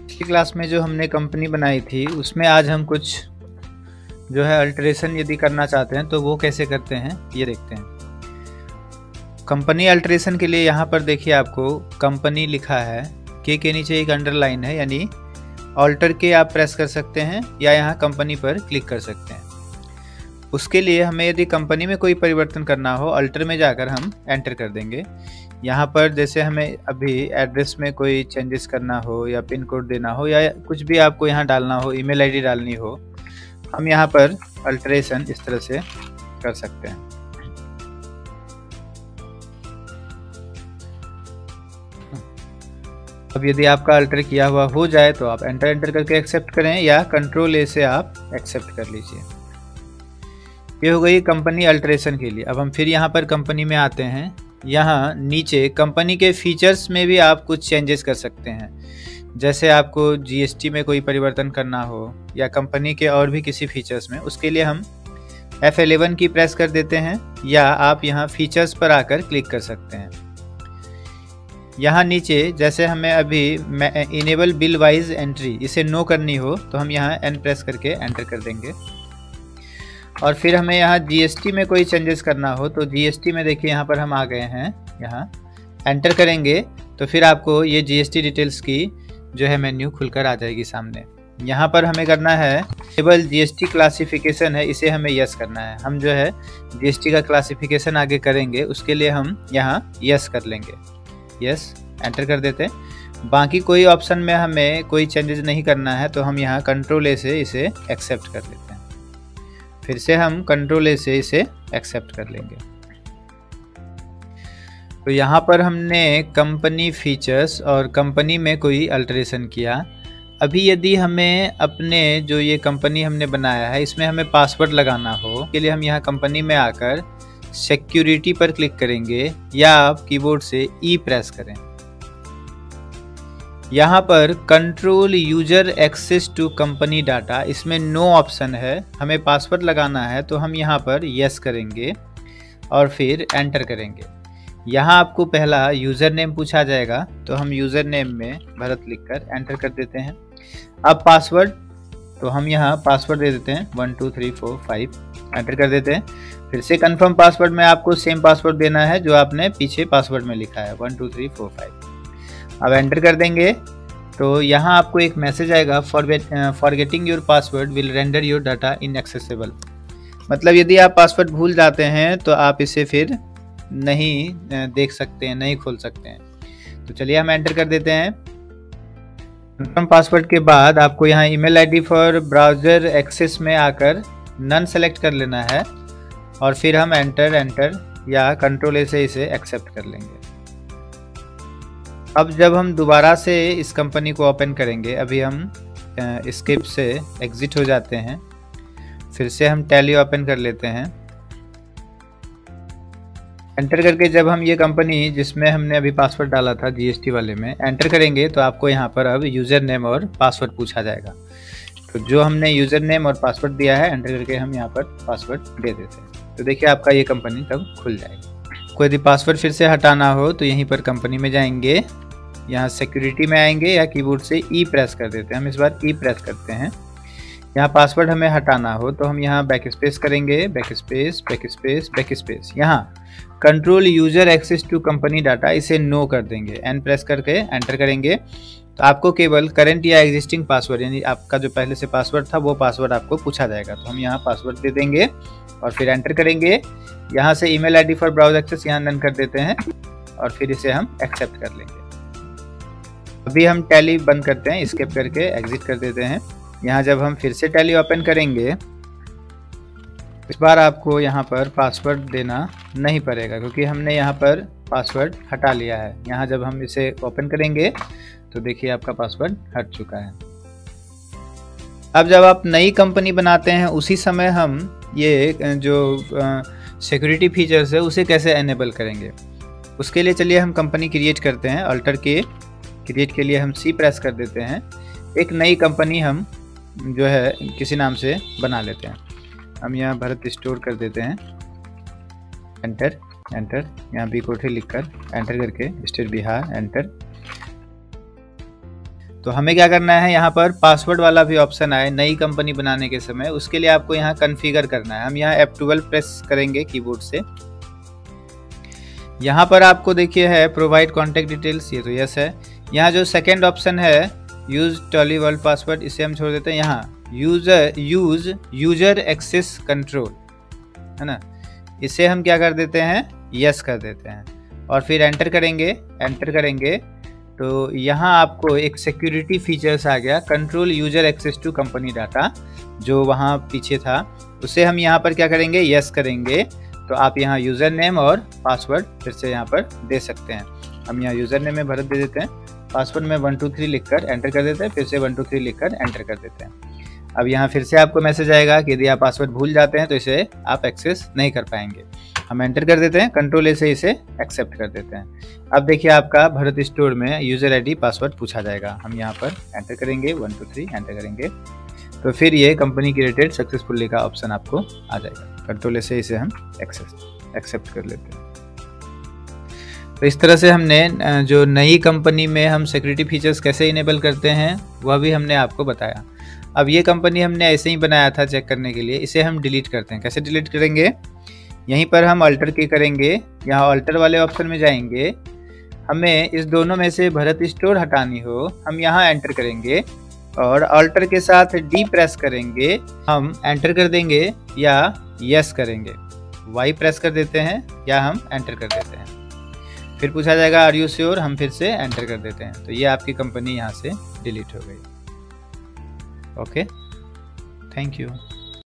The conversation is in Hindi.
पिछली क्लास में जो हमने कंपनी बनाई थी उसमें आज हम कुछ जो है अल्टरेशन यदि करना चाहते हैं तो वो कैसे करते हैं ये देखते हैं। कंपनी अल्टरेशन के लिए यहाँ पर देखिए आपको कंपनी लिखा है, के नीचे एक अंडरलाइन है, यानी ऑल्टर के आप प्रेस कर सकते हैं या यहाँ कंपनी पर क्लिक कर सकते हैं। उसके लिए हमें यदि कंपनी में कोई परिवर्तन करना हो अल्टर में जाकर हम एंटर कर देंगे। यहाँ पर जैसे हमें अभी एड्रेस में कोई चेंजेस करना हो या पिन कोड देना हो या कुछ भी आपको यहाँ डालना हो, ईमेल आईडी डालनी हो, हम यहाँ पर अल्टरेशन इस तरह से कर सकते हैं। अब यदि आपका अल्टर किया हुआ हो जाए तो आप एंटर करके एक्सेप्ट करें या कंट्रोल ए से आप एक्सेप्ट कर लीजिए। ये हो गई कंपनी अल्टरेशन के लिए। अब हम फिर यहाँ पर कंपनी में आते हैं। यहाँ नीचे कंपनी के फीचर्स में भी आप कुछ चेंजेस कर सकते हैं। जैसे आपको जीएसटी में कोई परिवर्तन करना हो या कंपनी के और भी किसी फीचर्स में, उसके लिए हम F11 की प्रेस कर देते हैं या आप यहाँ फीचर्स पर आकर क्लिक कर सकते हैं। यहाँ नीचे जैसे हमें अभी इनेबल बिल वाइज एंट्री, इसे नो करनी हो तो हम यहाँ N प्रेस करके एंटर कर देंगे। और फिर हमें यहाँ जीएसटी में कोई चेंजेस करना हो तो जीएसटी में देखिए यहाँ पर हम आ गए हैं, यहाँ एंटर करेंगे तो फिर आपको ये जीएसटी डिटेल्स की जो है मेन्यू खुलकर आ जाएगी सामने। यहाँ पर हमें करना है केवल जीएसटी क्लासिफिकेशन है, इसे हमें यस करना है। हम जो है जीएसटी का क्लासिफिकेशन आगे करेंगे, उसके लिए हम यहाँ यस कर लेंगे। यस एंटर कर देते हैं। बाकी कोई ऑप्शन में हमें कोई चेंजेस नहीं करना है तो हम यहाँ कंट्रोल ए से इसे एक्सेप्ट कर लेते हैं। फिर से हम कंट्रोल ए से इसे एक्सेप्ट कर लेंगे। तो यहाँ पर हमने कंपनी फीचर्स और कंपनी में कोई अल्टरेशन किया। अभी यदि हमें अपने जो ये कंपनी हमने बनाया है इसमें हमें पासवर्ड लगाना हो, के लिए हम यहाँ कंपनी में आकर सिक्योरिटी पर क्लिक करेंगे या आप कीबोर्ड से ई प्रेस करें। यहाँ पर control user access to company data, इसमें नो ऑप्शन है, हमें पासवर्ड लगाना है तो हम यहाँ पर यस करेंगे और फिर एंटर करेंगे। यहाँ आपको पहला यूज़र नेम पूछा जाएगा तो हम यूज़र नेम में भरत लिखकर एंटर कर देते हैं। अब पासवर्ड, तो हम यहाँ पासवर्ड दे देते हैं 1 2 3 4 5, एंटर कर देते हैं। फिर से कंफर्म पासवर्ड में आपको सेम पासवर्ड देना है जो आपने पीछे पासवर्ड में लिखा है 1 2 3 4 5। अब एंटर कर देंगे तो यहाँ आपको एक मैसेज आएगा, forgetting your password will render your data inaccessible. मतलब यदि आप पासवर्ड भूल जाते हैं तो आप इसे फिर नहीं देख सकते हैं, नहीं खोल सकते हैं। तो चलिए हम एंटर कर देते हैं। कंफर्म पासवर्ड के बाद आपको यहाँ email ID for browser access में आकर नन सेलेक्ट कर लेना है और फिर हम एंटर या कंट्रोल ए से इसे एक्सेप्ट कर लेंगे। अब जब हम दोबारा से इस कंपनी को ओपन करेंगे, अभी हम स्किप से एग्जिट हो जाते हैं, फिर से हम टैली ओपन कर लेते हैं। एंटर करके जब हम ये कंपनी जिसमें हमने अभी पासवर्ड डाला था जीएसटी वाले में एंटर करेंगे तो आपको यहाँ पर अब यूज़र नेम और पासवर्ड पूछा जाएगा। तो जो हमने यूज़र नेम और पासवर्ड दिया है एंटर करके हम यहाँ पर पासवर्ड दे देते हैं। तो देखिए आपका ये कंपनी तब खुल जाएगी। कोई यदि पासवर्ड फिर से हटाना हो तो यहीं पर कंपनी में जाएंगे, यहाँ सिक्योरिटी में आएंगे या कीबोर्ड से ई प्रेस कर देते हैं। हम इस बार ई प्रेस करते हैं। यहाँ पासवर्ड हमें हटाना हो तो हम यहाँ बैक स्पेस करेंगे, बैक स्पेस। यहाँ control user access to company data, इसे नो कर देंगे। एन प्रेस करके एंटर करेंगे तो आपको केवल करंट या एग्जिस्टिंग पासवर्ड, यानी आपका जो पहले से पासवर्ड था वो पासवर्ड आपको पूछा जाएगा। तो हम यहाँ पासवर्ड दे देंगे और फिर एंटर करेंगे। यहाँ से email ID for browser access यहाँ नन कर देते हैं और फिर इसे हम एक्सेप्ट कर लेंगे। अभी हम टैली बंद करते हैं, स्किप करके एग्जिट कर देते हैं। यहाँ जब हम फिर से टैली ओपन करेंगे इस बार आपको यहाँ पर पासवर्ड देना नहीं पड़ेगा क्योंकि हमने यहाँ पर पासवर्ड हटा लिया है। यहाँ जब हम इसे ओपन करेंगे तो देखिए आपका पासवर्ड हट चुका है। अब जब आप नई कंपनी बनाते हैं उसी समय हम ये जो सिक्योरिटी फीचर्स है उसे कैसे एनेबल करेंगे, उसके लिए चलिए हम कंपनी क्रिएट करते हैं। अल्टर के क्रिएट के लिए हम सी प्रेस कर देते हैं। एक नई कंपनी हम जो है किसी नाम से बना लेते हैं। हम यहाँ भरत स्टोर कर देते हैं, एंटर यहाँ बी कोठी लिखकर एंटर करके स्टेट बिहार एंटर। तो हमें क्या करना है, यहाँ पर पासवर्ड वाला भी ऑप्शन आए नई कंपनी बनाने के समय, उसके लिए आपको यहाँ कॉन्फ़िगर करना है। हम यहाँ F12 प्रेस करेंगे कीबोर्ड से। यहाँ पर आपको देखिए है प्रोवाइड कॉन्टैक्ट डिटेल्स, ये तो यस है। यहाँ जो सेकेंड ऑप्शन है यूज टॉली वर्ल्ड पासवर्ड, इसे हम छोड़ देते हैं। यहाँ यूजर एक्सेस कंट्रोल है ना, इसे हम क्या कर देते हैं, यस कर देते हैं और फिर एंटर करेंगे तो यहाँ आपको एक सिक्योरिटी फीचर्स आ गया, control user access to company data, जो वहाँ पीछे था उसे हम यहाँ पर क्या करेंगे, यस करेंगे। तो आप यहाँ यूज़र नेम और पासवर्ड फिर से यहाँ पर दे सकते हैं। हम यहाँ यूज़र नेम में भरत दे देते हैं, पासवर्ड में 123 लिखकर एंटर कर देते हैं, फिर से 123 लिखकर एंटर कर देते हैं। अब यहाँ फिर से आपको मैसेज आएगा कि यदि आप पासवर्ड भूल जाते हैं तो इसे आप एक्सेस नहीं कर पाएंगे। हम एंटर कर देते हैं, कंट्रोल ए से इसे एक्सेप्ट कर देते हैं। अब देखिए आपका भरत स्टोर में यूज़र आईडी पासवर्ड पूछा जाएगा। हम यहाँ पर एंटर करेंगे 123 एंटर करेंगे तो फिर ये कंपनी क्रिएटेड सक्सेसफुली का ऑप्शन आपको आ जाएगा। कंट्रोल ए से इसे हम एक्सेप्ट कर लेते हैं। तो इस तरह से हमने जो नई कंपनी में हम सिक्योरिटी फीचर्स कैसे इनेबल करते हैं वह भी हमने आपको बताया। अब ये कंपनी हमने ऐसे ही बनाया था चेक करने के लिए, इसे हम डिलीट करते हैं। कैसे डिलीट करेंगे, यहीं पर हम अल्टर की करेंगे, यहाँ अल्टर वाले ऑप्शन में जाएंगे। हमें इस दोनों में से भरत स्टोर हटानी हो, हम यहाँ एंटर करेंगे और अल्टर के साथ डी प्रेस करेंगे। हम एंटर कर देंगे या यस करेंगे, वाई प्रेस कर देते हैं या हम एंटर कर देते हैं। फिर पूछा जाएगा आर यू श्योर, हम फिर से एंटर कर देते हैं। तो ये आपकी कंपनी यहाँ से डिलीट हो गई। Okay, thank you.